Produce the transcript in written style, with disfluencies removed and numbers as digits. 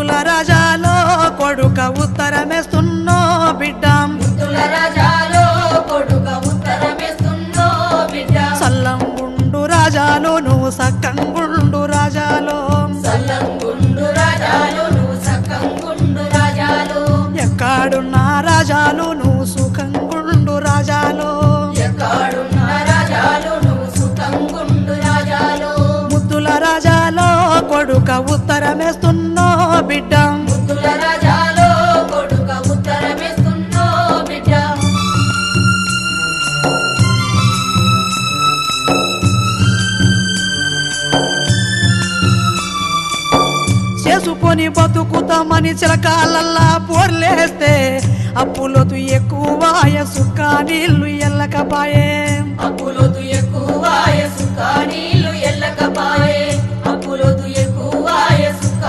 ముద్దుల రాజాలో కొడుక ఉత్తరమేస్తున్నో బిడ్డ ముద్దుల రాజాలో కొడుక ఉత్తరమేస్తున్నో బిడ్డ సల్లంగుండు రాజాలు నువ్వు సక్కంగుండు రాజాలో సల్లంగుండు రాజాలు నువ్వు సక్కంగుండు రాజాలు ఎక్కడున్న రాజాలు నువ్వు సుఖంగుండు రాజాలో ఎక్కడున్న రాజాలు నువ్వు సుఖంగుండు రాజాలు ముద్దుల రాజాలో కొడుక ఉత్తరమేస్తున్నో బిడ్డ ముద్దుల రాజాలో కొడుక ఉత్తరమేస్తున్నో బిడ్డ చేసుకొని బతుకుతామని చిలకాలల్లా పోర్లేస్తే అప్పులొద్దు ఎక్కువాయ సుక్క నీళ్లు ఎల్లకపాయే అప్పులొద్దు ఎక్కువాయ సుఖ నీళ్లు ఎల్లకపాయే అప్పులొద్దు ఎక్కువాయ సుఖ